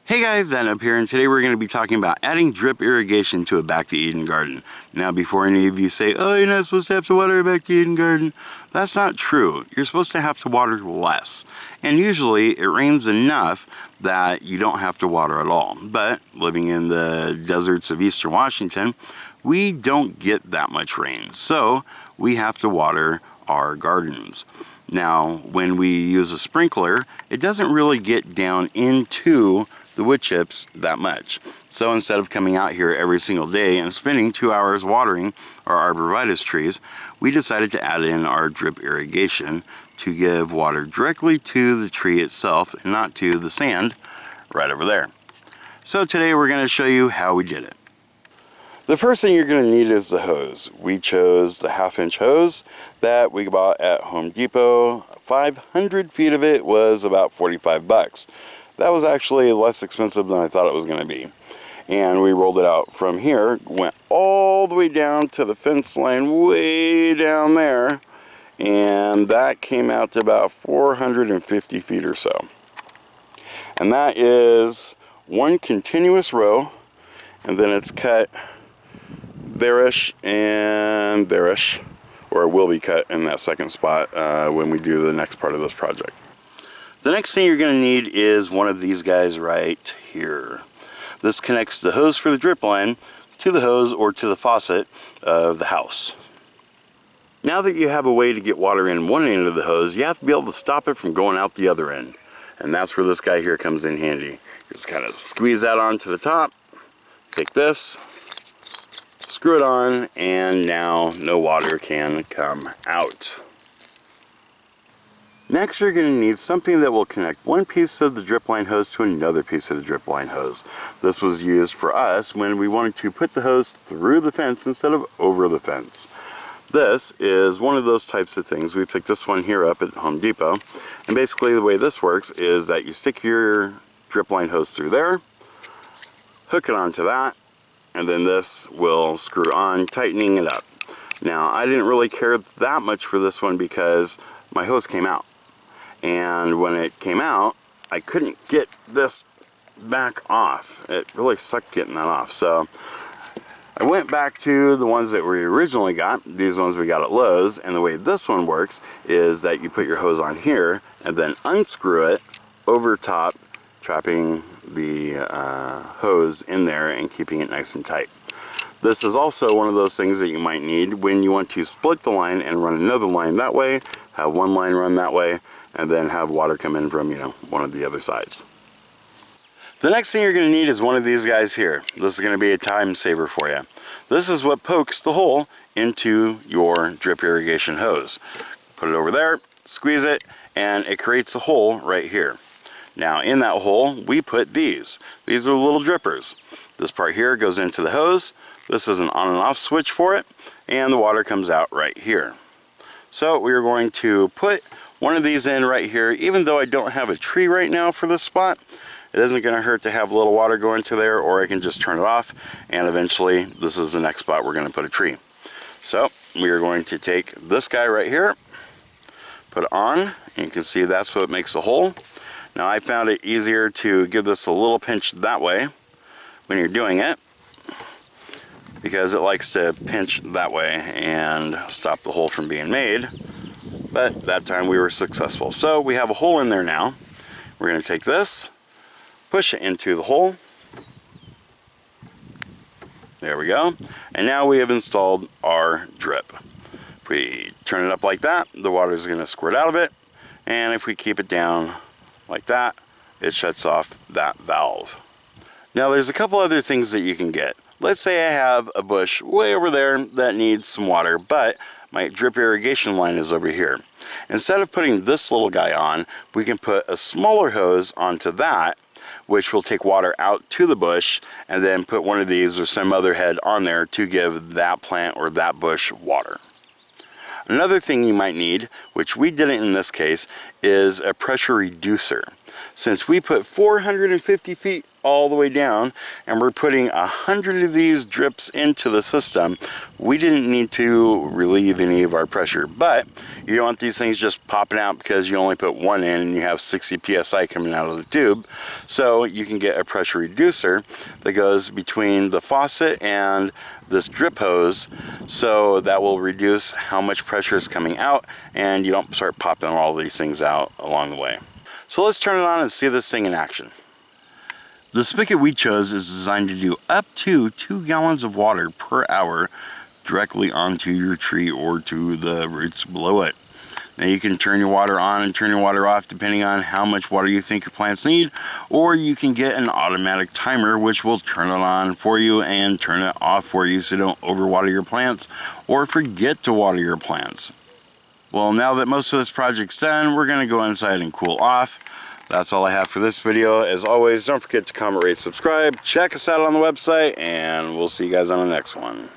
Hey guys, Zen up here, and today we're going to be talking about adding drip irrigation to a Back to Eden garden. Now, before any of you say, oh, you're not supposed to have to water a Back to Eden garden, that's not true. You're supposed to have to water less. And usually it rains enough that you don't have to water at all. But living in the deserts of eastern Washington, we don't get that much rain. So we have to water our gardens. Now, when we use a sprinkler, it doesn't really get down into the wood chips that much. So instead of coming out here every single day and spending 2 hours watering our arborvitae trees, we decided to add in our drip irrigation to give water directly to the tree itself and not to the sand right over there. So today we're going to show you how we did it. The first thing you're going to need is the hose. We chose the 1/2-inch hose that we bought at Home Depot. 500 feet of it was about 45 bucks. That was actually less expensive than I thought it was going to be. And we rolled it out from here, went all the way down to the fence line way down there, and that came out to about 450 feet or so. And that is one continuous row, and then it's cut there-ish and there-ish, or it will be cut in that second spot when we do the next part of this project. The next thing you're going to need is one of these guys right here. This connects the hose for the drip line to the hose or to the faucet of the house. Now that you have a way to get water in one end of the hose, you have to be able to stop it from going out the other end. And that's where this guy here comes in handy. You just kind of squeeze that onto the top, take this, screw it on, and now no water can come out. Next, you're going to need something that will connect one piece of the drip line hose to another piece of the drip line hose. This was used for us when we wanted to put the hose through the fence instead of over the fence. This is one of those types of things. We picked this one here up at Home Depot. And basically the way this works is that you stick your drip line hose through there, hook it onto that, and then this will screw on, tightening it up. Now, I didn't really care that much for this one because my hose came out. And when it came out, I couldn't get this back off. It really sucked getting that off. So I went back to the ones that we originally got, these ones we got at Lowe's, and the way this one works is that you put your hose on here and then unscrew it over top, trapping the hose in there and keeping it nice and tight. This is also one of those things that you might need when you want to split the line and run another line that way, have one line run that way, and then have water come in from, one of the other sides. The next thing you're going to need is one of these guys here. This is going to be a time saver for you. This is what pokes the hole into your drip irrigation hose. Put it over there, squeeze it, and it creates a hole right here. Now in that hole, we put these. These are little drippers. This part here goes into the hose. This is an on and off switch for it, and the water comes out right here. So we are going to put one of these in right here. Even though I don't have a tree right now for this spot, it isn't going to hurt to have a little water go into there, or I can just turn it off, and eventually this is the next spot we're going to put a tree. So we are going to take this guy right here, put it on, and you can see that's what makes the hole. Now I found it easier to give this a little pinch that way when you're doing it, because it likes to pinch that way and stop the hole from being made. But that time we were successful. So we have a hole in there now. We're going to take this, push it into the hole. There we go. And now we have installed our drip. If we turn it up like that, the water is going to squirt out of it. And if we keep it down like that, it shuts off that valve. Now there's a couple other things that you can get. Let's say I have a bush way over there that needs some water, but my drip irrigation line is over here. Instead of putting this little guy on, we can put a smaller hose onto that, which will take water out to the bush, and then put one of these or some other head on there to give that plant or that bush water. Another thing you might need, which we didn't in this case, is a pressure reducer. Since we put 450 feet all the way down, and we're putting 100 of these drips into the system, we didn't need to relieve any of our pressure. But you don't want these things just popping out because you only put one in and you have 60 psi coming out of the tube. So you can get a pressure reducer that goes between the faucet and this drip hose, so that will reduce how much pressure is coming out and you don't start popping all these things out along the way. So let's turn it on and see this thing in action. The spigot we chose is designed to do up to 2 gallons of water per hour directly onto your tree or to the roots below it. Now you can turn your water on and turn your water off depending on how much water you think your plants need, or you can get an automatic timer which will turn it on for you and turn it off for you so you don't overwater your plants or forget to water your plants. Well, now that most of this project's done, we're going to go inside and cool off. That's all I have for this video. As always, don't forget to comment, rate, subscribe, check us out on the website, and we'll see you guys on the next one.